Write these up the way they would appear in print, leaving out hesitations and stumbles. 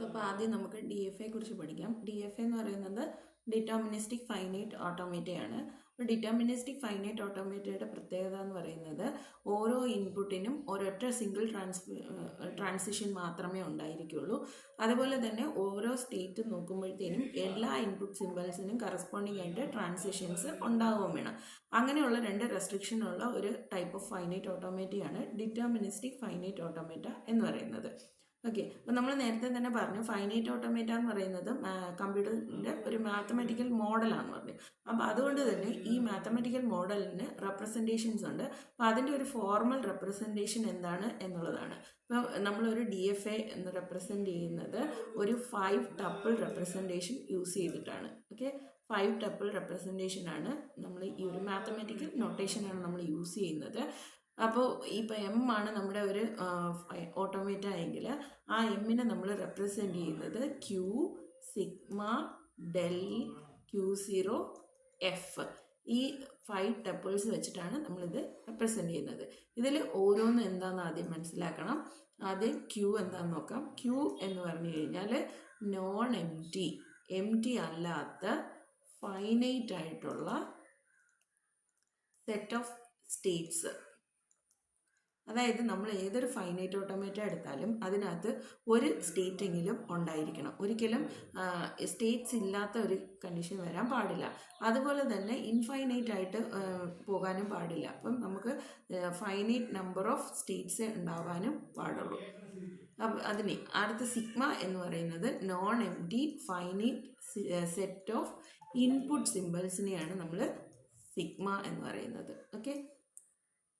അപ്പോൾ ആദ്യം നമുക്ക് ഡി എഫ് എ കുറിച്ച് പഠിക്കാം. ഡി എഫ് എന്ന് പറയുന്നത് ഡിറ്റർമിനിസ്റ്റിക് ഫൈനൈറ്റ് ഓട്ടോമേറ്റയാണ്. അപ്പോൾ ഡിറ്റർമിനിസ്റ്റിക് ഫൈനൈറ്റ് ഓട്ടോമേറ്റയുടെ പ്രത്യേകത എന്ന് പറയുന്നത് ഓരോ ഇൻപുട്ടിനും ഒരൊറ്റ സിംഗിൾ ട്രാൻസിഷൻ മാത്രമേ ഉണ്ടായിരിക്കുള്ളൂ. അതുപോലെ തന്നെ ഓരോ സ്റ്റേറ്റ് നോക്കുമ്പോഴത്തേനും എല്ലാ ഇൻപുട്ട് സിമ്പിൾസിനും കറസ്പോണ്ടിങ് ആയിട്ട് ട്രാൻസിഷൻസ് ഉണ്ടാവുകയും വേണം. അങ്ങനെയുള്ള രണ്ട് റെസ്ട്രിക്ഷൻ ഉള്ള ഒരു ടൈപ്പ് ഓഫ് ഫൈനൈറ്റ് ഓട്ടോമേറ്റയാണ് ഡിറ്റർമിനിസ്റ്റിക് ഫൈനൈറ്റ് ഓട്ടോമേറ്റ എന്ന് പറയുന്നത്. ഓക്കെ, അപ്പോൾ നമ്മൾ നേരത്തെ തന്നെ പറഞ്ഞു ഫൈനൈറ്റ് ഓട്ടോമേറ്റ എന്ന് പറയുന്നത് കമ്പ്യൂട്ടറിൻ്റെ ഒരു മാത്തമാറ്റിക്കൽ മോഡലാണെന്ന് പറഞ്ഞു. അപ്പോൾ അതുകൊണ്ട് തന്നെ ഈ മാത്തമാറ്റിക്കൽ മോഡലിന് റെപ്രസെൻറ്റേഷൻസ് ഉണ്ട്. അപ്പോൾ അതിൻ്റെ ഒരു ഫോർമൽ റെപ്രസെൻറ്റേഷൻ എന്താണ് എന്നുള്ളതാണ്. ഇപ്പോൾ നമ്മളൊരു ഡി എഫ് എ എന്ന് റെപ്രസെൻറ്റ് ചെയ്യുന്നത് ഒരു 5 ടപ്പിൾ റെപ്രസെൻറ്റേഷൻ യൂസ് ചെയ്തിട്ടാണ്. ഓക്കെ, 5 ടപ്പിൾ റെപ്രസെൻറ്റേഷനാണ് നമ്മൾ ഈ ഒരു മാത്തമാറ്റിക്കൽ നൊട്ടേഷനാണ് നമ്മൾ യൂസ് ചെയ്യുന്നത്. അപ്പോൾ ഇപ്പോൾ എം ആണ് നമ്മുടെ ഒരു ഓട്ടോമേറ്റ എങ്കിൽ ആ എമ്മിനെ നമ്മൾ റെപ്രസെൻറ്റ് ചെയ്യുന്നത് Q, sigma, del, Q0, F ഈ 5 ടപ്പിൾസ് വെച്ചിട്ടാണ് നമ്മളിത് റെപ്രസെൻറ്റ് ചെയ്യുന്നത്. ഇതിൽ ഓരോന്നും എന്താണെന്ന് ആദ്യം മനസ്സിലാക്കണം. ആദ്യം ക്യൂ എന്താണെന്ന് നോക്കാം. ക്യൂ എന്ന് പറഞ്ഞു കഴിഞ്ഞാൽ നോൺ എം ടി അല്ലാത്ത ഫൈനൈറ്റ് ആയിട്ടുള്ള സെറ്റ് ഓഫ് സ്റ്റേറ്റ്സ്. അതായത് നമ്മൾ ഏതൊരു ഫൈനൈറ്റ് ഓട്ടോമേറ്റ എടുത്താലും അതിനകത്ത് ഒരു സ്റ്റേറ്റെങ്കിലും ഉണ്ടായിരിക്കണം. ഒരിക്കലും സ്റ്റേറ്റ്സ് ഇല്ലാത്ത ഒരു കണ്ടീഷൻ വരാൻ പാടില്ല. അതുപോലെ തന്നെ ഇൻഫൈനൈറ്റ് ആയിട്ട് പോകാനും പാടില്ല. അപ്പം നമുക്ക് ഫൈനൈറ്റ് നമ്പർ ഓഫ് സ്റ്റേറ്റ്സ് ഉണ്ടാവാനും പാടുള്ളൂ. അതിന് അടുത്ത സിഗ്മ എന്ന് പറയുന്നത് non empty finite set of input സിമ്പിൾസിനെയാണ് നമ്മൾ സിഗ്മ എന്ന് പറയുന്നത്. ഓക്കെ,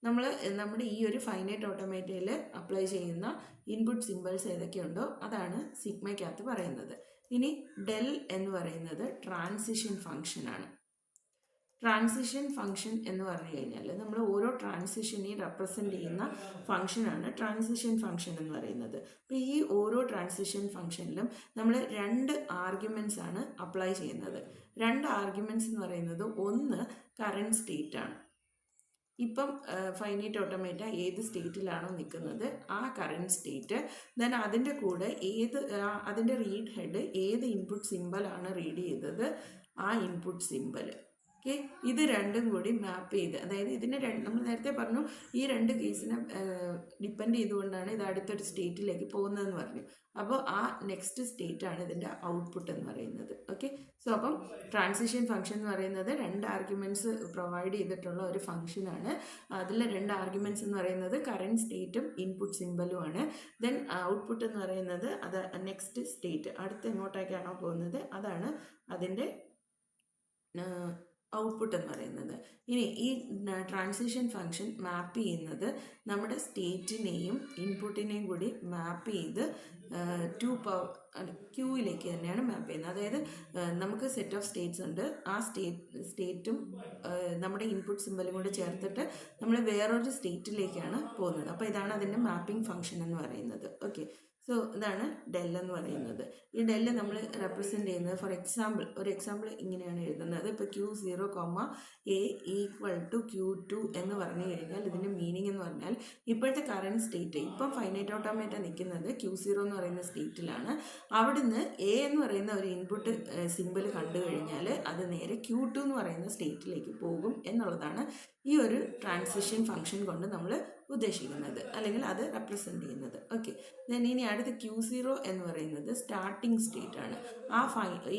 നമ്മുടെ ഈ ഒരു ഫൈനൈറ്റ് ഓട്ടോമേറ്റയിൽ അപ്ലൈ ചെയ്യുന്ന ഇൻപുട്ട് സിമ്പിൾസ് ഏതൊക്കെയുണ്ടോ അതാണ് സിഗ്മയ്ക്കകത്ത് പറയുന്നത്. ഇനി ഡെൽ എന്ന് പറയുന്നത് ട്രാൻസിഷൻ ഫംഗ്ഷനാണ്. ട്രാൻസിഷൻ ഫംഗ്ഷൻ എന്ന് പറഞ്ഞു കഴിഞ്ഞാൽ നമ്മൾ ഓരോ ട്രാൻസിഷനെയും റെപ്രസെൻറ്റ് ചെയ്യുന്ന ഫംഗ്ഷനാണ് ട്രാൻസിഷൻ ഫംഗ്ഷൻ എന്ന് പറയുന്നത്. അപ്പോൾ ഈ ഓരോ ട്രാൻസിഷൻ ഫംഗ്ഷനിലും നമ്മൾ 2 ആർഗ്യുമെൻറ്റ്സ് ആണ് അപ്ലൈ ചെയ്യുന്നത്. 2 ആർഗ്യുമെൻറ്റ്സ് എന്ന് പറയുന്നത് ഒന്ന് കറൻറ്റ് സ്റ്റേറ്റ് ആണ്. ഇപ്പം ഫൈനൈറ്റ് ഓട്ടോമേറ്റ ഏത് സ്റ്റേറ്റിലാണോ നിൽക്കുന്നത് ആ കറൻറ്റ് സ്റ്റേറ്റ്, ദെൻ അതിൻ്റെ കൂടെ അതിൻ്റെ റീഡ് ഹെഡ് ഏത് ഇൻപുട്ട് സിമ്പലാണ് റീഡ് ചെയ്തത് ആ ഇൻപുട്ട് സിമ്പൽ. ഓക്കെ, ഇത് രണ്ടും കൂടി മാപ്പ് ചെയ്ത്, അതായത് ഇതിനെ നമ്മൾ നേരത്തെ പറഞ്ഞു ഈ 2 കേസിനെ ഡിപ്പെൻഡ് ചെയ്തുകൊണ്ടാണ് ഇത് അടുത്തൊരു സ്റ്റേറ്റിലേക്ക് പോകുന്നതെന്ന് പറഞ്ഞു. അപ്പോൾ ആ നെക്സ്റ്റ് സ്റ്റേറ്റാണ് ഇതിൻ്റെ ഔട്ട്പുട്ട് എന്ന് പറയുന്നത്. ഓക്കെ, സോ അപ്പം ട്രാൻസിഷൻ ഫംഗ്ഷൻ എന്ന് പറയുന്നത് 2 ആർഗ്യുമെൻറ്റ്സ് പ്രൊവൈഡ് ചെയ്തിട്ടുള്ള ഒരു ഫംഗ്ഷനാണ്. അതിൽ 2 ആർഗ്യുമെൻറ്റ്സ് എന്ന് പറയുന്നത് കറൻറ്റ് സ്റ്റേറ്റും ഇൻപുട്ട് സിമ്പലുമാണ്. ദെൻ ഔട്ട്പുട്ട് എന്ന് പറയുന്നത് അത് നെക്സ്റ്റ് സ്റ്റേറ്റ്, അടുത്ത് എങ്ങോട്ടേക്കാണോ പോകുന്നത് അതാണ് അതിൻ്റെ ഔട്ട്പുട്ട് എന്ന് പറയുന്നത്. ഇനി ഈ ട്രാൻസിഷൻ ഫംഗ്ഷൻ മാപ്പ് ചെയ്യുന്നത് നമ്മുടെ സ്റ്റേറ്റിനെയും ഇൻപുട്ടിനെയും കൂടി മാപ്പ് ചെയ്ത് ക്യൂയിലേക്ക് തന്നെയാണ് മാപ്പ് ചെയ്യുന്നത്. അതായത് നമുക്ക് സെറ്റ് ഓഫ് സ്റ്റേറ്റ്സ് ഉണ്ട്, ആ സ്റ്റേറ്റും നമ്മുടെ ഇൻപുട്ട് സിമ്പലും കൂടി ചേർത്തിട്ട് നമ്മൾ വേറൊരു സ്റ്റേറ്റിലേക്കാണ് പോകുന്നത്. അപ്പോൾ ഇതാണ് അതിൻ്റെ മാപ്പിംഗ് ഫംഗ്ഷൻ എന്ന് പറയുന്നത്. ഓക്കെ, സോ ഇതാണ് ഡെൽ എന്ന് പറയുന്നത്. ഈ ഡെല്ല് നമ്മൾ റെപ്രസെൻറ്റ് ചെയ്യുന്നത് ഒരു എക്സാമ്പിൾ ഇങ്ങനെയാണ് എഴുതുന്നത്. ഇപ്പോൾ Q0, A = Q2 എന്ന് പറഞ്ഞു കഴിഞ്ഞാൽ ഇതിൻ്റെ മീനിങ് എന്ന് പറഞ്ഞാൽ ഇപ്പോഴത്തെ കറൻറ്റ് സ്റ്റേറ്റ്, ഇപ്പം ഫൈനൈറ്റ് ഓട്ടോമേറ്റ നിൽക്കുന്നത് Q0 എന്ന് പറയുന്ന സ്റ്റേറ്റിലാണ്. അവിടുന്ന് A എന്ന് പറയുന്ന ഒരു ഇൻപുട്ട് സിമ്പിൾ കണ്ടു കഴിഞ്ഞാൽ അത് നേരെ Q2 എന്ന് പറയുന്ന സ്റ്റേറ്റിലേക്ക് പോകും എന്നുള്ളതാണ് ഈ ഒരു ട്രാൻസിഷൻ ഫംഗ്ഷൻ കൊണ്ട് നമ്മൾ ഉദ്ദേശിക്കുന്നത്, അല്ലെങ്കിൽ അത് റെപ്രസെൻറ്റ് ചെയ്യുന്നത്. ഓക്കെ, ദെൻ ഇനി അടുത്ത Q0 എന്ന് പറയുന്നത് സ്റ്റാർട്ടിംഗ് സ്റ്റേറ്റ് ആണ്.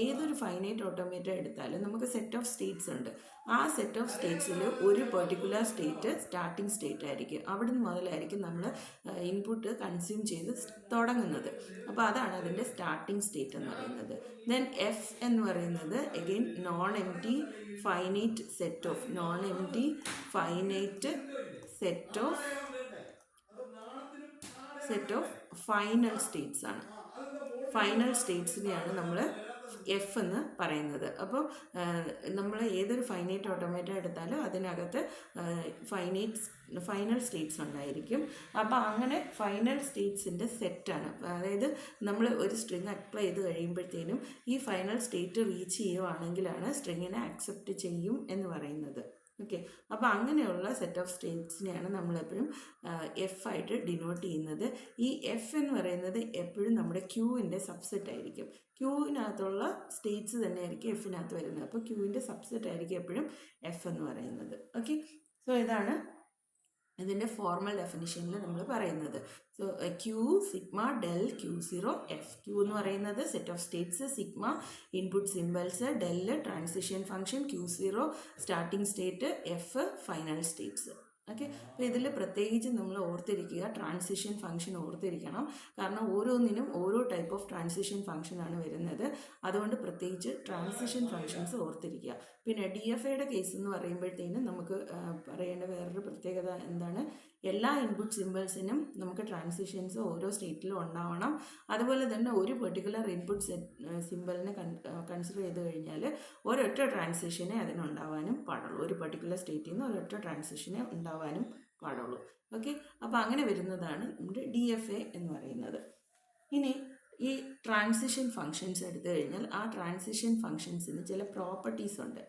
ഏതൊരു ഫൈനൈറ്റ് ഓട്ടോമേറ്റ എടുത്താലും നമുക്ക് സെറ്റ് ഓഫ് സ്റ്റേറ്റ്സ് ഉണ്ട്. ആ സെറ്റ് ഓഫ് സ്റ്റേറ്റ്സിൽ ഒരു പെർട്ടിക്കുലർ സ്റ്റേറ്റ് സ്റ്റാർട്ടിംഗ് സ്റ്റേറ്റ് ആയിരിക്കും. അവിടെ നിന്ന് മുതലായിരിക്കും നമ്മൾ ഇൻപുട്ട് കൺസ്യൂം ചെയ്ത് തുടങ്ങുന്നത്. അപ്പോൾ അതാണ് അതിൻ്റെ സ്റ്റാർട്ടിംഗ് സ്റ്റേറ്റ് എന്ന് പറയുന്നത്. ദെൻ എഫ് എന്ന് പറയുന്നത് again non empty finite set of final States ആണ്. ഫൈനൽ സ്റ്റേറ്റ്സിനെയാണ് നമ്മൾ എഫ് എന്ന് പറയുന്നത്. അപ്പോൾ നമ്മൾ ഏതൊരു ഫൈനൈറ്റ് ഓട്ടോമേറ്റ എടുത്താലും അതിനകത്ത് ഫൈനൽ സ്റ്റേറ്റ്സ് ഉണ്ടായിരിക്കും. അപ്പോൾ അങ്ങനെ ഫൈനൽ സ്റ്റേറ്റ്സിൻ്റെ സെറ്റാണ്. അതായത് നമ്മൾ ഒരു സ്ട്രിങ് അപ്ലൈ ചെയ്ത് കഴിയുമ്പോഴത്തേനും ഈ ഫൈനൽ സ്റ്റേറ്റ് റീച്ച് ചെയ്യുവാണെങ്കിലാണ് സ്ട്രിങ്ങിനെ അക്സെപ്റ്റ് ചെയ്യും എന്ന് പറയുന്നത്. ഓക്കെ, അപ്പോൾ അങ്ങനെയുള്ള സെറ്റ് ഓഫ് സ്റ്റേറ്റ്സിനെയാണ് നമ്മളെപ്പോഴും എഫ് ആയിട്ട് ഡിനോട്ട് ചെയ്യുന്നത്. ഈ എഫ് എന്ന് പറയുന്നത് എപ്പോഴും നമ്മുടെ ക്യൂവിൻ്റെ സബ്സെറ്റ് ആയിരിക്കും. ക്യൂവിനകത്തുള്ള സ്റ്റേറ്റ്സ് തന്നെയായിരിക്കും എഫിനകത്ത് വരുന്നത്. അപ്പോൾ ക്യൂവിൻ്റെ സബ്സെറ്റ് ആയിരിക്കും എപ്പോഴും എഫ് എന്ന് പറയുന്നത്. ഓക്കെ, സോ ഇതാണ് ഇതിൻ്റെ ഫോർമൽ ഡെഫിനിഷനിൽ നമ്മൾ പറയുന്നത്. So Q sigma del Q0 F. Q എന്ന് പറയുന്നത് set of states, sigma input symbols, del transition function, Q0 starting state, F final states. Okay, അപ്പോൾ ഇതിൽ പ്രത്യേകിച്ച് നമ്മൾ ഓർത്തിരിക്കുക, ട്രാൻസിഷൻ ഫംഗ്ഷൻ ഓർത്തിരിക്കണം. കാരണം ഓരോന്നിനും ഓരോ ടൈപ്പ് ഓഫ് ട്രാൻസിഷൻ ഫംഗ്ഷനാണ് വരുന്നത്. അതുകൊണ്ട് പ്രത്യേകിച്ച് ട്രാൻസിഷൻ ഫംഗ്ഷൻസ് ഓർത്തിരിക്കുക. പിന്നെ DFAയുടെ കേസ് എന്ന് പറയുമ്പോഴത്തേനും നമുക്ക് പറയേണ്ട വേറൊരു പ്രത്യേകത എന്താണ്, എല്ലാ ഇൻപുട്ട് സിമ്പിൾസിനും നമുക്ക് ട്രാൻസിഷൻസ് ഓരോ സ്റ്റേറ്റിലും ഉണ്ടാവണം. അതുപോലെ തന്നെ ഒരു പെർട്ടിക്കുലർ ഇൻപുട്ട് സിമ്പിളിനെ കൺസിഡർ ചെയ്ത് കഴിഞ്ഞാൽ ഒരൊറ്റ ട്രാൻസിഷനെ അതിനുണ്ടാവാനും പാടുള്ളൂ. ഒരു പെർട്ടിക്കുലർ സ്റ്റേറ്റിൽ നിന്ന് ഒരൊറ്റ ട്രാൻസിഷനെ ഉണ്ടാവാനും പാടുള്ളൂ. ഓക്കെ, അപ്പോൾ അങ്ങനെ വരുന്നതാണ് നമ്മുടെ DFA എന്ന് പറയുന്നത്. ഇനി ഈ ട്രാൻസിഷൻ ഫങ്ഷൻസ് എടുത്തു കഴിഞ്ഞാൽ ആ ട്രാൻസിഷൻ ഫങ്ഷൻസിന് ചില പ്രോപ്പർട്ടീസ് ഉണ്ട്.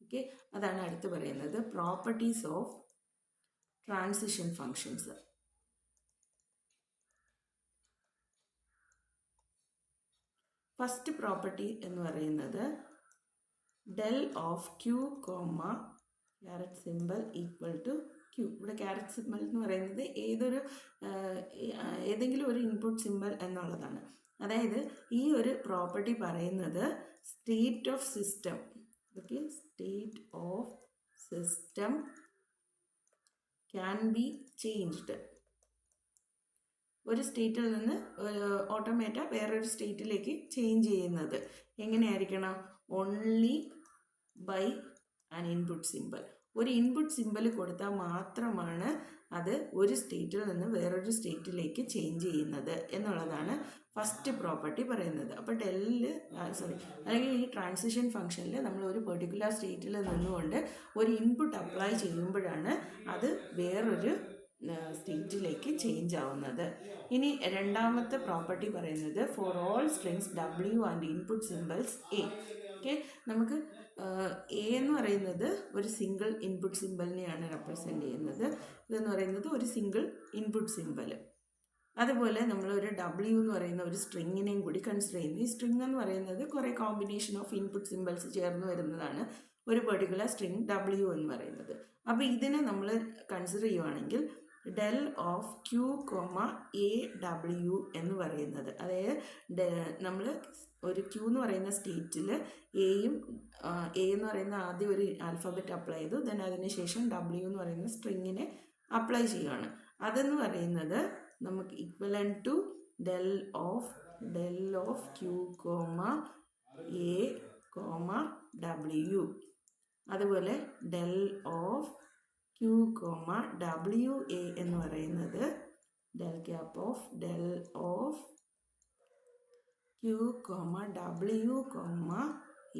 ഓക്കെ, അതാണ് അടുത്ത് പറയുന്നത്, properties of transition functions. First property എന്ന് പറയുന്നത് del of Q comma caret symbol equal to Q. ഇവിടെ ക്യാരറ്റ് സിമ്പിൾ എന്ന് പറയുന്നത് ഏതെങ്കിലും ഒരു ഇൻപുട്ട് സിമ്പിൾ എന്നുള്ളതാണ്. അതായത് ഈ ഒരു പ്രോപ്പർട്ടി പറയുന്നത് state of system, okay, state of system can be changed. ഒരു സ്റ്റേറ്റിൽ നിന്ന് ഓട്ടോമേറ്റ വേറൊരു സ്റ്റേറ്റിലേക്ക് ചേഞ്ച് ചെയ്യുന്നത് എങ്ങനെയായിരിക്കണം, only by an input symbol. ഒരു ഇൻപുട്ട് സിമ്പിൾ കൊടുത്താൽ മാത്രമാണ് അത് ഒരു സ്റ്റേറ്റിൽ നിന്ന് വേറൊരു സ്റ്റേറ്റിലേക്ക് ചേഞ്ച് ചെയ്യുന്നത് എന്നുള്ളതാണ് ഫസ്റ്റ് പ്രോപ്പർട്ടി പറയുന്നത്. അപ്പോൾ അല്ലെങ്കിൽ ഈ ട്രാൻസിഷൻ ഫംഗ്ഷനിൽ നമ്മൾ ഒരു പെർട്ടിക്കുലർ സ്റ്റേറ്റിൽ നിന്നുകൊണ്ട് ഒരു ഇൻപുട്ട് അപ്ലൈ ചെയ്യുമ്പോഴാണ് അത് വേറൊരു സ്റ്റേറ്റിലേക്ക് ചേഞ്ച് ആവുന്നത്. ഇനി രണ്ടാമത്തെ പ്രോപ്പർട്ടി പറയുന്നത് for all strings W and input symbols A. Okay, നമുക്ക് എ എന്ന് പറയുന്നത് ഒരു സിംഗിൾ ഇൻപുട്ട് സിമ്പിളിനെയാണ് റെപ്രസെൻ്റ് ചെയ്യുന്നത്. ഇതെന്ന് പറയുന്നത് ഒരു സിംഗിൾ ഇൻപുട്ട് സിമ്പിൾ. അതുപോലെ നമ്മൾ ഒരു W എന്ന് പറയുന്ന ഒരു സ്ട്രിങ്ങിനെയും കൂടി കൺസിഡർ ചെയ്യുന്നു. ഈ സ്ട്രിങ് എന്ന് പറയുന്നത് കുറേ കോമ്പിനേഷൻ ഓഫ് ഇൻപുട്ട് സിമ്പിൾസ് ചേർന്ന് വരുന്നതാണ് ഒരു പെർട്ടിക്കുലർ സ്ട്രിങ് W എന്ന് പറയുന്നത്. അപ്പോൾ ഇതിനെ നമ്മൾ കൺസിഡർ ചെയ്യുവാണെങ്കിൽ del of Q comma AW എന്ന് പറയുന്നത്, അതായത് നമ്മൾ ഒരു ക്യൂ എന്ന് പറയുന്ന സ്റ്റേറ്റിൽ എ എന്ന് പറയുന്ന ആദ്യം ഒരു ആൽഫബറ്റ് അപ്ലൈ ചെയ്തു, ദെൻ അതിന് ശേഷം W എന്ന് പറയുന്ന സ്ട്രിങ്ങിനെ അപ്ലൈ ചെയ്യുകയാണ്. അതെന്ന് പറയുന്നത് നമുക്ക് equivalent to del of Q comma A comma W. അതുപോലെ del of Q comma WA എന്ന് പറയുന്നത് del cap of del of Q comma W comma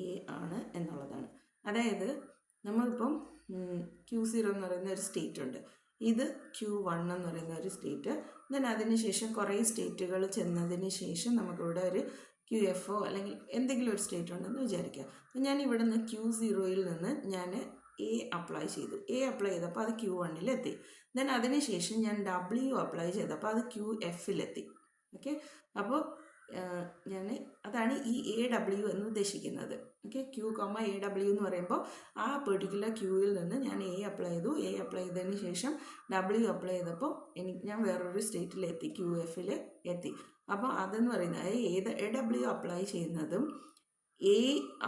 A ആണ് എന്നുള്ളതാണ്. അതായത് നമ്മളിപ്പം Q0 എന്ന് പറയുന്ന ഒരു സ്റ്റേറ്റ് ഉണ്ട്, ഇത് Q1 എന്ന് പറയുന്ന ഒരു സ്റ്റേറ്റ്, ദെൻ അതിന് ശേഷം കുറേ സ്റ്റേറ്റുകൾ ചെന്നതിന് ശേഷം നമുക്കിവിടെ ഒരു QFO അല്ലെങ്കിൽ എന്തെങ്കിലും ഒരു സ്റ്റേറ്റ് ഉണ്ടെന്ന് വിചാരിക്കുക. അപ്പം ഞാൻ ഇവിടെ നിന്ന് Q0യിൽ നിന്ന് ഞാൻ A അപ്ലൈ ചെയ്തു. A അപ്ലൈ ചെയ്തപ്പോൾ അത് Q1-ലെത്തി. ദെൻ അതിന് ശേഷം ഞാൻ W അപ്ലൈ ചെയ്തപ്പോൾ അത് QF-ലെത്തി. ഓക്കെ, അപ്പോൾ അതാണ് ഈ AW എന്ന് ഉദ്ദേശിക്കുന്നത്. ഓക്കെ, Q കോമ AW എന്ന് പറയുമ്പോൾ ആ പെർട്ടിക്കുലർ ക്യൂവിൽ നിന്ന് ഞാൻ A അപ്ലൈ ചെയ്തതിന് ശേഷം W അപ്ലൈ ചെയ്തപ്പോൾ ഞാൻ വേറൊരു സ്റ്റേറ്റിലെത്തി, QF-ൽ എത്തി. അപ്പോൾ അതെന്ന് പറയുന്നത് AW അപ്ലൈ ചെയ്യുന്നതും A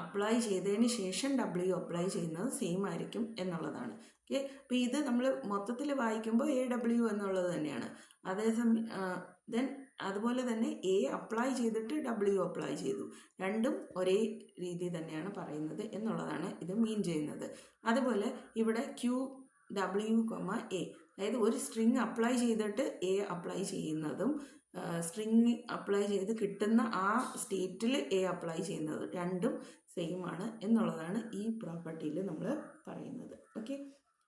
അപ്ലൈ ചെയ്തതിന് ശേഷം W അപ്ലൈ ചെയ്യുന്നത് സെയിം ആയിരിക്കും എന്നുള്ളതാണ്. ഓക്കെ, അപ്പോൾ ഇത് നമ്മൾ മൊത്തത്തിൽ വായിക്കുമ്പോൾ AW എന്നുള്ളത് തന്നെയാണ്. അതേസമയം അതുപോലെ തന്നെ A അപ്ലൈ ചെയ്തിട്ട് W അപ്ലൈ ചെയ്തു, രണ്ടും ഒരേ രീതി തന്നെയാണ് പറയുന്നത് എന്നുള്ളതാണ് ഇത് മീൻ ചെയ്യുന്നത്. അതുപോലെ ഇവിടെ QW, A, അതായത് ഒരു സ്ട്രിങ് അപ്ലൈ ചെയ്തിട്ട് A അപ്ലൈ ചെയ്യുന്നതും സ്ട്രിങ് അപ്ലൈ ചെയ്ത് കിട്ടുന്ന ആ സ്റ്റേറ്റിൽ A അപ്ലൈ ചെയ്യുന്നത് രണ്ടും സെയിം ആണ് എന്നുള്ളതാണ് ഈ പ്രോപ്പർട്ടിയിൽ നമ്മൾ പറയുന്നത്. ഓക്കെ,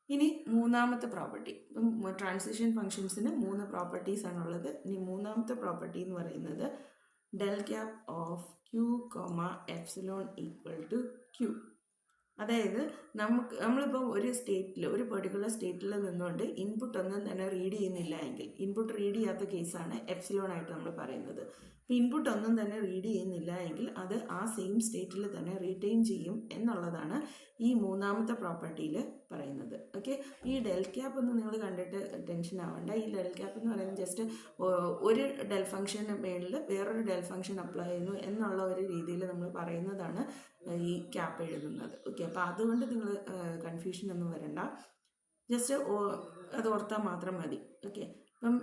ഇനി മൂന്നാമത്തെ പ്രോപ്പർട്ടി. ഇപ്പം ട്രാൻസിഷൻ ഫങ്ഷൻസിന് 3 പ്രോപ്പർട്ടീസ് ആണുള്ളത്. ഇനി മൂന്നാമത്തെ പ്രോപ്പർട്ടി എന്ന് പറയുന്നത് del cap of Q comma epsilon equal to Q. അതായത് നമ്മളിപ്പോൾ ഒരു സ്റ്റേറ്റിൽ, ഒരു പെർട്ടിക്കുലർ സ്റ്റേറ്റിൽ നിന്നുകൊണ്ട് ഇൻപുട്ട് ഒന്നും തന്നെ റീഡ് ചെയ്യുന്നില്ല എങ്കിൽ, ഇൻപുട്ട് റീഡ് ചെയ്യാത്ത കേസാണ് എപ്സിലോൺ ആയിട്ട് നമ്മൾ പറയുന്നത്. അപ്പോൾ ഇൻപുട്ട് ഒന്നും തന്നെ റീഡ് ചെയ്യുന്നില്ല എങ്കിൽ അത് ആ സെയിം സ്റ്റേറ്റിൽ തന്നെ റീറ്റെയിൻ ചെയ്യും എന്നുള്ളതാണ് ഈ മൂന്നാമത്തെ പ്രോപ്പർട്ടിയിൽ പറയുന്നത്. ഓക്കെ, ഈ ഡെൽ ക്യാപ്പ് ഒന്നും നിങ്ങൾ കണ്ടിട്ട് ടെൻഷൻ ആവണ്ട. ഈ ഡെൽ ക്യാപ്പ് എന്ന് പറയുന്നത് ജസ്റ്റ് ഒരു ഡെൽ ഫംഗ്ഷന് മേളിൽ വേറൊരു ഡെൽ ഫംഗ്ഷൻ അപ്ലൈ ചെയ്യുന്നു എന്നുള്ള ഒരു രീതിയിൽ നമ്മൾ പറയുന്നതാണ് ഈ ക്യാപ്പ് എഴുതുന്നത്. ഓക്കെ, അപ്പോൾ അതുകൊണ്ട് നിങ്ങൾ കൺഫ്യൂഷൻ ഒന്നും വരണ്ട, ജസ്റ്റ് അത് ഓർത്താൽ മാത്രം മതി. ഓക്കെ, അപ്പം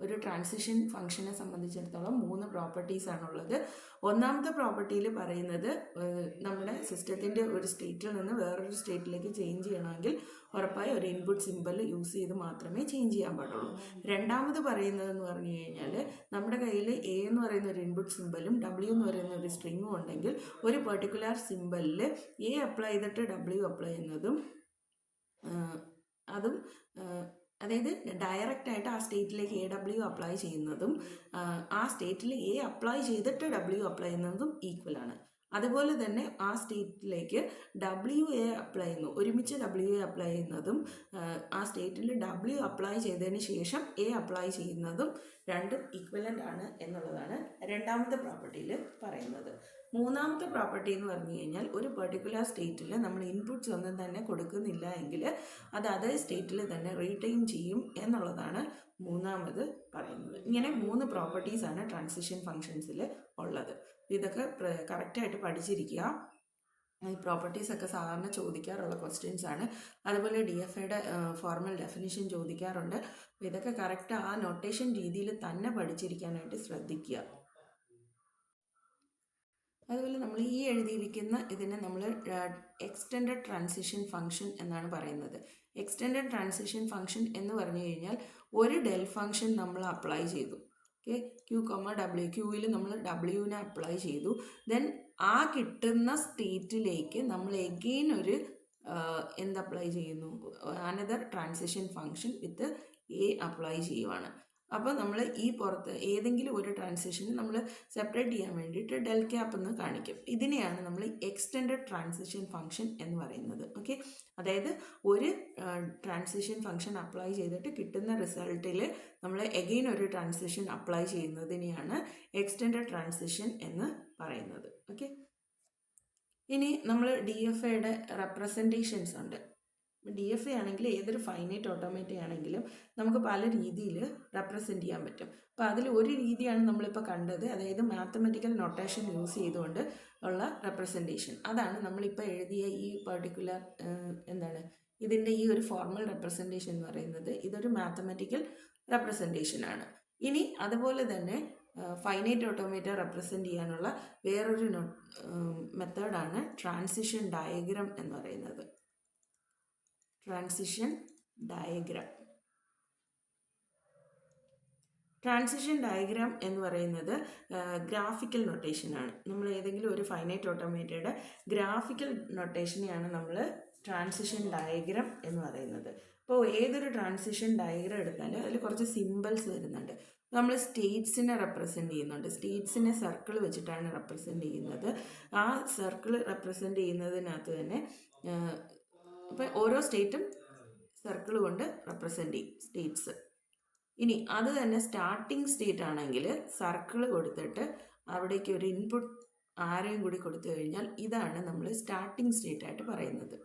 ഒരു ട്രാൻസിഷൻ ഫംഗ്ഷനെ സംബന്ധിച്ചിടത്തോളം 3 പ്രോപ്പർട്ടീസാണുള്ളത്. ഒന്നാമത്തെ പ്രോപ്പർട്ടിയിൽ പറയുന്നത് നമ്മുടെ സിസ്റ്റത്തിൻ്റെ ഒരു സ്റ്റേറ്റിൽ നിന്ന് വേറൊരു സ്റ്റേറ്റിലേക്ക് ചേഞ്ച് ചെയ്യണമെങ്കിൽ ഉറപ്പായി ഒരു ഇൻപുട്ട് സിമ്പൽ യൂസ് ചെയ്ത് മാത്രമേ ചേഞ്ച് ചെയ്യാൻ പാടുള്ളൂ. രണ്ടാമത് പറയുന്നതെന്ന് പറഞ്ഞു കഴിഞ്ഞാൽ നമ്മുടെ കയ്യിൽ എ എന്ന് പറയുന്ന ഒരു ഇൻപുട്ട് സിമ്പലും ഡബ്ല്യു എന്ന് പറയുന്ന ഒരു സ്ട്രിങ്ങും ഉണ്ടെങ്കിൽ ഒരു പെർട്ടിക്കുലർ സിമ്പലിൽ എ അപ്ലൈ ചെയ്തിട്ട് ഡബ്ല്യു അപ്ലൈ ചെയ്യുന്നതും അതും അതായത് ഡയറക്റ്റായിട്ട് ആ സ്റ്റേറ്റിലേക്ക് എ ഡബ്ല്യു അപ്ലൈ ചെയ്യുന്നതും ആ സ്റ്റേറ്റിൽ എ അപ്ലൈ ചെയ്തിട്ട് ഡബ്ല്യു അപ്ലൈ ചെയ്യുന്നതും ഈക്വലാണ്. അതുപോലെ തന്നെ ആ സ്റ്റേറ്റിലേക്ക് ഡബ്ല്യു എ അപ്ലൈ ചെയ്യുന്നു, ഒരുമിച്ച് ഡബ്ല്യു എ അപ്ലൈ ചെയ്യുന്നതും ആ സ്റ്റേറ്റിൽ ഡബ്ല്യു അപ്ലൈ ചെയ്തതിന് ശേഷം എ അപ്ലൈ ചെയ്യുന്നതും രണ്ടും ഈക്വലൻ്റ് ആണ് എന്നുള്ളതാണ് രണ്ടാമത്തെ പ്രോപ്പർട്ടിയിൽ പറയുന്നത്. മൂന്നാമത്തെ പ്രോപ്പർട്ടി എന്ന് പറഞ്ഞു കഴിഞ്ഞാൽ ഒരു പെർട്ടിക്കുലർ സ്റ്റേറ്റിൽ നമ്മൾ ഇൻപുട്സ് ഒന്നും തന്നെ കൊടുക്കുന്നില്ല എങ്കിൽ അത് അതേ സ്റ്റേറ്റിൽ തന്നെ റീറ്റെയിൻ ചെയ്യും എന്നുള്ളതാണ് മൂന്നാമത് പറയുന്നത്. ഇങ്ങനെ 3 പ്രോപ്പർട്ടീസാണ് ട്രാൻസിഷൻ ഫങ്ഷൻസിൽ ഉള്ളത്. ഇതൊക്കെ കറക്റ്റായിട്ട് പഠിച്ചിരിക്കുക. ഈ പ്രോപ്പർട്ടീസൊക്കെ സാധാരണ ചോദിക്കാറുള്ള ക്വസ്റ്റ്യൻസ് ആണ്. അതുപോലെ DFAയുടെ ഫോർമൽ ഡെഫിനിഷൻ ചോദിക്കാറുണ്ട്. ഇതൊക്കെ കറക്റ്റ് ആ നൊട്ടേഷൻ രീതിയിൽ തന്നെ പഠിച്ചിരിക്കാനായിട്ട് ശ്രദ്ധിക്കുക. അതുപോലെ നമ്മൾ ഈ എഴുതിയിരിക്കുന്ന ഇതിനെ നമ്മൾ എക്സ്റ്റെൻഡഡ് ട്രാൻസിഷൻ ഫംഗ്ഷൻ എന്നാണ് പറയുന്നത്. എക്സ്റ്റെൻഡഡ് ട്രാൻസിഷൻ ഫംഗ്ഷൻ എന്ന് പറഞ്ഞു കഴിഞ്ഞാൽ ഒരു ഡെൽ ഫംഗ്ഷൻ നമ്മൾ അപ്ലൈ ചെയ്തു. ഓക്കെ, ക്യൂ കോമ ഡബ്ല്യു, ക്യൂവിൽ നമ്മൾ ഡബ്ല്യുവിനെ അപ്ലൈ ചെയ്തു. ദെൻ ആ കിട്ടുന്ന സ്റ്റേറ്റിലേക്ക് നമ്മൾ എഗെയിൻ ഒരു എന്ത് അപ്ലൈ ചെയ്യുന്നു, another transition function with a apply ചെയ്യുവാണ്. അപ്പോൾ നമ്മൾ ഈ പുറത്ത് ഏതെങ്കിലും ഒരു ട്രാൻസിഷന് നമ്മൾ സെപ്പറേറ്റ് ചെയ്യാൻ വേണ്ടിയിട്ട് ഡെൽ ക്യാപ്പ് എന്ന് കാണിക്കും. ഇതിനെയാണ് നമ്മൾ എക്സ്റ്റെൻഡഡ് ട്രാൻസിഷൻ ഫംഗ്ഷൻ എന്ന് പറയുന്നത്. ഓക്കെ, അതായത് ഒരു ട്രാൻസിഷൻ ഫംഗ്ഷൻ അപ്ലൈ ചെയ്തിട്ട് കിട്ടുന്ന റിസൾട്ടിൽ നമ്മൾ എഗെയിൻ ഒരു ട്രാൻസിഷൻ അപ്ലൈ ചെയ്യുന്നതിനെയാണ് എക്സ്റ്റെൻഡഡ് ട്രാൻസിഷൻ എന്ന് പറയുന്നത്. ഓക്കെ, ഇനി നമ്മൾ DFAയുടെ റെപ്രസെൻറ്റേഷൻസ് ഉണ്ട്. DFA ആണെങ്കിൽ ഏതൊരു ഫൈനൈറ്റ് ഓട്ടോമേറ്റ ആണെങ്കിലും നമുക്ക് പല രീതിയിൽ റെപ്രസെൻറ്റ് ചെയ്യാൻ പറ്റും. അപ്പോൾ അതിൽ ഒരു രീതിയാണ് നമ്മളിപ്പോൾ കണ്ടത്, അതായത് മാത്തമെറ്റിക്കൽ നൊട്ടേഷൻ യൂസ് ചെയ്തുകൊണ്ട് ഉള്ള റെപ്രസെൻറ്റേഷൻ. അതാണ് നമ്മളിപ്പോൾ എഴുതിയ ഈ പർട്ടിക്കുലർ ഇതിൻ്റെ ഈ ഒരു ഫോർമൽ റെപ്രസെൻറ്റേഷൻ എന്ന് പറയുന്നത്. ഇതൊരു മാത്തമെറ്റിക്കൽ റെപ്രസെൻറ്റേഷൻ ആണ്. ഇനി അതുപോലെ തന്നെ ഫൈനൈറ്റ് ഓട്ടോമേറ്റ റെപ്രസെൻറ്റ് ചെയ്യാനുള്ള വേറൊരു മെത്തേഡാണ് ട്രാൻസിഷൻ ഡയഗ്രാം എന്ന് പറയുന്നത്. Transition diagram. ട്രാൻസിഷൻ ഡയഗ്രാം എന്ന് പറയുന്നത് ഗ്രാഫിക്കൽ നൊട്ടേഷനാണ്. നമ്മൾ ഏതെങ്കിലും ഒരു ഫൈനൈറ്റ് ഓട്ടോമേറ്റയുടെ ഗ്രാഫിക്കൽ നൊട്ടേഷനെയാണ് നമ്മൾ ട്രാൻസിഷൻ ഡയഗ്രാം എന്ന് പറയുന്നത്. അപ്പോൾ ഏതൊരു ട്രാൻസിഷൻ ഡയഗ്രാം എടുത്താലും അതിൽ കുറച്ച് സിമ്പിൾസ് വരുന്നുണ്ട്. നമ്മൾ സ്റ്റേറ്റ്സിനെ റെപ്രസെൻറ്റ് ചെയ്യുന്നുണ്ട്. സ്റ്റേറ്റ്സിനെ സർക്കിൾ വെച്ചിട്ടാണ് റെപ്രസെൻറ്റ് ചെയ്യുന്നത്. ആ സർക്കിൾ റെപ്രസെൻറ്റ് ചെയ്യുന്നതിനകത്ത് തന്നെ അപ്പോൾ ഓരോ സ്റ്റേറ്റും സർക്കിൾ കൊണ്ട് റെപ്രസെൻറ്റ് ചെയ്യും സ്റ്റേറ്റ്സ്. ഇനി അത് തന്നെ സ്റ്റാർട്ടിംഗ് സ്റ്റേറ്റ് ആണെങ്കിൽ സർക്കിൾ കൊടുത്തിട്ട് അവിടേക്ക് ഒരു ഇൻപുട്ട് ആരെയും കൂടി കൊടുത്തു കഴിഞ്ഞാൽ ഇതാണ് നമ്മൾ സ്റ്റാർട്ടിംഗ് സ്റ്റേറ്റ് ആയിട്ട് പറയുന്നത്.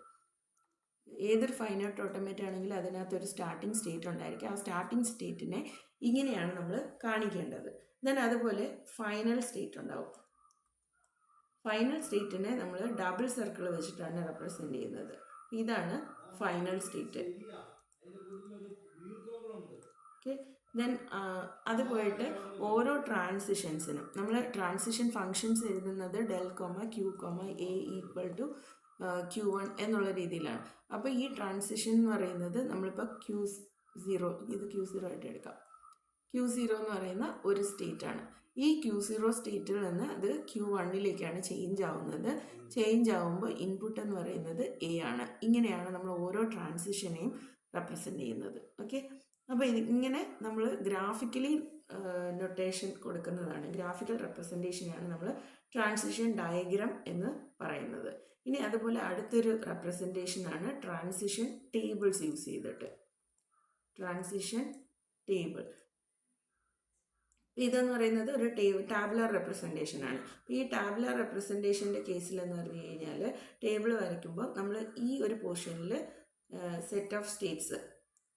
ഏതൊരു ഫൈനൈറ്റ് ഓട്ടോമേറ്റ് ആണെങ്കിലും അതിനകത്തൊരു സ്റ്റാർട്ടിംഗ് സ്റ്റേറ്റ് ഉണ്ടായിരിക്കും. ആ സ്റ്റാർട്ടിംഗ് സ്റ്റേറ്റിനെ ഇങ്ങനെയാണ് നമ്മൾ കാണിക്കേണ്ടത്. ദെൻ അതുപോലെ ഫൈനൽ സ്റ്റേറ്റ് ഉണ്ടാവും. ഫൈനൽ സ്റ്റേറ്റിനെ നമ്മൾ ഡബിൾ സർക്കിൾ വെച്ചിട്ടാണ് റെപ്രസെൻറ്റ് ചെയ്യുന്നത്. ഇതാണ് ഫൈനൽ സ്റ്റേറ്റ്. ഓക്കെ, ദെൻ അത് പോയിട്ട് ഓരോ ട്രാൻസിഷൻസിനും നമ്മൾ ട്രാൻസിഷൻ ഫങ്ഷൻസ് എഴുതുന്നത് del comma Q comma A equal to Q1 എന്നുള്ള രീതിയിലാണ്. അപ്പോൾ ഈ ട്രാൻസിഷൻ എന്ന് പറയുന്നത് നമ്മളിപ്പോൾ Q0, ഇത് Q0 ആയിട്ട് എടുക്കാം. Q0 എന്ന് പറയുന്ന ഒരു സ്റ്റേറ്റാണ്. ഈ Q0 സ്റ്റേറ്റിൽ നിന്ന് അത് Q1ലേക്കാണ് ചേഞ്ച് ആവുന്നത്. ചേഞ്ച് ആവുമ്പോൾ ഇൻപുട്ട് എന്ന് പറയുന്നത് A ആണ്. ഇങ്ങനെയാണ് നമ്മൾ ഓരോ ട്രാൻസിഷനെയും റെപ്രസെൻറ്റ് ചെയ്യുന്നത്. ഓക്കെ, അപ്പോൾ ഇങ്ങനെ നമ്മൾ ഗ്രാഫിക്കലി നൊട്ടേഷൻ കൊടുക്കുന്നതാണ്, ഗ്രാഫിക്കൽ റെപ്രസെൻറ്റേഷനാണ് നമ്മൾ ട്രാൻസിഷൻ ഡയഗ്രാം എന്ന് പറയുന്നത്. ഇനി അതുപോലെ അടുത്തൊരു റെപ്രസെൻറ്റേഷനാണ് ട്രാൻസിഷൻ ടേബിൾസ് യൂസ് ചെയ്തിട്ട്. ട്രാൻസിഷൻ ടേബിൾ ഇതെന്ന് പറയുന്നത് ഒരു ടാബുലർ റെപ്രസെൻറ്റേഷൻ ആണ്. ഈ ടാബുലർ റെപ്രസെൻറ്റേഷൻ്റെ കേസിലെന്ന് പറഞ്ഞു കഴിഞ്ഞാൽ ടേബിൾ വരയ്ക്കുമ്പോൾ നമ്മൾ ഈ ഒരു പോർഷനിൽ സെറ്റ് ഓഫ് സ്റ്റേറ്റ്സ്,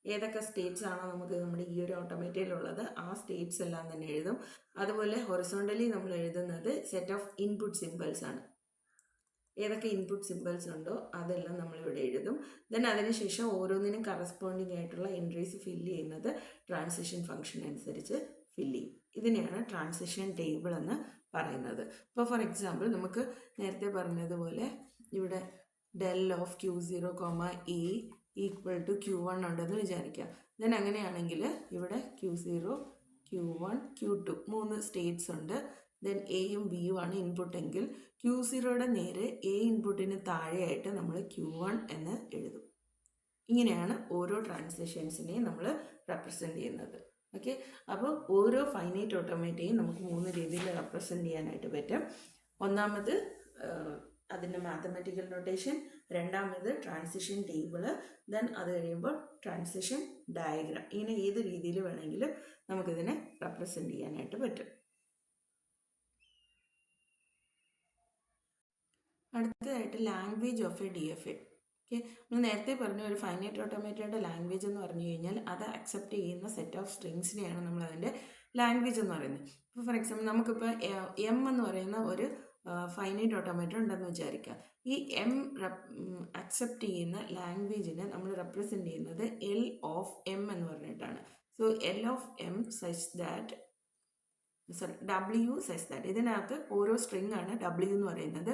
ഏതൊക്കെ സ്റ്റേറ്റ്സ് ആണോ നമുക്ക് നമ്മുടെ ഈ ഒരു ഓട്ടോമേറ്റയിലുള്ളത് ആ സ്റ്റേറ്റ്സ് എല്ലാം തന്നെ എഴുതും. അതുപോലെ ഹൊറിസോണ്ടലി നമ്മൾ എഴുതുന്നത് സെറ്റ് ഓഫ് ഇൻപുട്ട് സിമ്പിൾസ് ആണ്. ഏതൊക്കെ ഇൻപുട്ട് സിമ്പിൾസ് ഉണ്ടോ അതെല്ലാം നമ്മളിവിടെ എഴുതും. ദെൻ അതിനുശേഷം ഓരോന്നിനും കറസ്പോണ്ടിങ് ആയിട്ടുള്ള എൻട്രീസ് ഫില്ല് ചെയ്യുന്നത് ട്രാൻസിഷൻ ഫംഗ്ഷൻ അനുസരിച്ച് ഫില്ല് ചെയ്യും. ഇതിനെയാണ് ട്രാൻസിഷൻ ടേബിൾ എന്ന് പറയുന്നത്. ഇപ്പോൾ ഫോർ എക്സാമ്പിൾ നമുക്ക് നേരത്തെ പറഞ്ഞതുപോലെ ഇവിടെ del of Q0, A equal to Q1 ഉണ്ടെന്ന് വിചാരിക്കാം. ദെൻ അങ്ങനെയാണെങ്കിൽ ഇവിടെ Q0, Q1, Q2 3 സ്റ്റേറ്റ്സ് ഉണ്ട്. ദെൻ എയും ബിയും ആണ് ഇൻപുട്ട് എങ്കിൽ Q0യുടെ നേരെ എ ഇൻപുട്ടിന് താഴെയായിട്ട് നമ്മൾ Q1 എന്ന് എഴുതും. ഇങ്ങനെയാണ് ഓരോ ട്രാൻസിഷൻസിനെയും നമ്മൾ റെപ്രസെൻറ്റ് ചെയ്യുന്നത്. ഓക്കെ, അപ്പോൾ ഓരോ ഫൈനൈറ്റ് ഓട്ടോമേറ്റയും നമുക്ക് 3 രീതിയിൽ റെപ്രസെൻറ്റ് ചെയ്യാനായിട്ട് പറ്റും. ഒന്നാമത് അതിൻ്റെ മാത്തമാറ്റിക്കൽ നൊട്ടേഷൻ, രണ്ടാമത് ട്രാൻസിഷൻ ടേബിള്, ദെൻ അത് കഴിയുമ്പോൾ ട്രാൻസിഷൻ ഡയഗ്രാം. ഇങ്ങനെ ഏത് രീതിയിൽ വേണമെങ്കിലും നമുക്കിതിനെ റെപ്രസെൻറ്റ് ചെയ്യാനായിട്ട് പറ്റും. അടുത്തതായിട്ട് language of A DFA. Okay, നമ്മൾ നേരത്തെ പറഞ്ഞ ഒരു ഫൈനൈറ്റ് ഓട്ടോമേറ്റയുടെ ലാംഗ്വേജ് എന്ന് പറഞ്ഞു കഴിഞ്ഞാൽ അത് അക്സെപ്റ്റ് ചെയ്യുന്ന സെറ്റ് ഓഫ് സ്ട്രിങ്സിനെയാണ് നമ്മൾ അതിൻ്റെ ലാംഗ്വേജ് എന്ന് പറയുന്നത്. ഇപ്പോൾ ഫോർ എക്സാമ്പിൾ നമുക്കിപ്പോൾ M എന്ന് പറയുന്ന ഒരു ഫൈനൈറ്റ് ഓട്ടോമേറ്റർ ഉണ്ടെന്ന് വിചാരിക്കുക. ഈ M അക്സെപ്റ്റ് ചെയ്യുന്ന ലാംഗ്വേജിനെ നമ്മൾ റെപ്രസെൻറ്റ് ചെയ്യുന്നത് L ഓഫ് M എന്ന് പറഞ്ഞിട്ടാണ്. So L of M such that W such that, ഇതിനകത്ത് ഓരോ സ്ട്രിങ് ആണ് W എന്ന് പറയുന്നത്.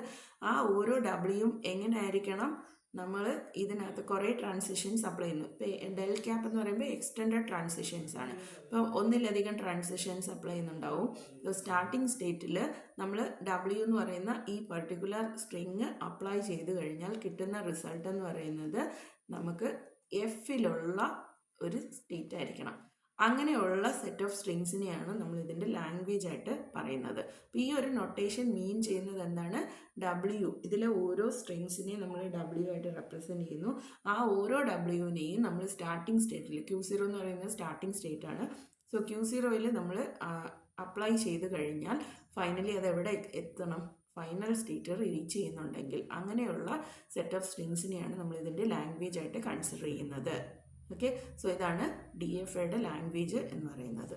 ആ ഓരോ Wയും എങ്ങനെ ആയിരിക്കണം, നമ്മൾ ഇതിനകത്ത് കുറേ ട്രാൻസിഷൻസ് അപ്ലൈ ചെയ്യുന്നു. ഇപ്പോൾ ഡെൽ ക്യാപ്പ് എന്ന് പറയുമ്പോൾ എക്സ്റ്റെൻഡഡ് ട്രാൻസിഷൻസ് ആണ്. ഇപ്പം ഒന്നിലധികം ട്രാൻസിഷൻസ് അപ്ലൈ ചെയ്യുന്നുണ്ടാവും. സ്റ്റാർട്ടിങ് സ്റ്റേറ്റിൽ നമ്മൾ W എന്ന് പറയുന്ന ഈ പർട്ടിക്കുലർ സ്ട്രിങ് അപ്ലൈ ചെയ്ത് കഴിഞ്ഞാൽ കിട്ടുന്ന റിസൾട്ട് എന്ന് പറയുന്നത് നമുക്ക് Fലുള്ള ഒരു സ്റ്റേറ്റ് ആയിരിക്കണം. അങ്ങനെയുള്ള സെറ്റ് ഓഫ് സ്ട്രിങ്സിനെയാണ് നമ്മൾ ഇതിൻ്റെ ലാംഗ്വേജ് ആയിട്ട് പറയുന്നത്. അപ്പോൾ ഈ ഒരു നൊട്ടേഷൻ മീൻ ചെയ്യുന്നത് എന്താണ്, W, ഇതിലെ ഓരോ സ്ട്രിങ്സിനെയും നമ്മൾ W ആയിട്ട് റെപ്രസെൻറ്റ് ചെയ്യുന്നു. ആ ഓരോ Wനെയും നമ്മൾ സ്റ്റാർട്ടിംഗ് സ്റ്റേറ്റിൽ, Q0 എന്ന് പറയുന്നത് സ്റ്റാർട്ടിംഗ് സ്റ്റേറ്റ് ആണ്. സോ Q0യിൽ നമ്മൾ അപ്ലൈ ചെയ്ത് കഴിഞ്ഞാൽ ഫൈനലി അത് എവിടെ എത്തണം, ഫൈനൽ സ്റ്റേറ്റ് റീച്ച് ചെയ്യുന്നുണ്ടെങ്കിൽ അങ്ങനെയുള്ള സെറ്റ് ഓഫ് സ്ട്രിങ്സിനെയാണ് നമ്മൾ ഇതിൻ്റെ ലാംഗ്വേജ് ആയിട്ട് കൺസിഡർ ചെയ്യുന്നത്. ഓക്കെ, സോ ഇതാണ് DFAയുടെ ലാംഗ്വേജ് എന്ന് പറയുന്നത്.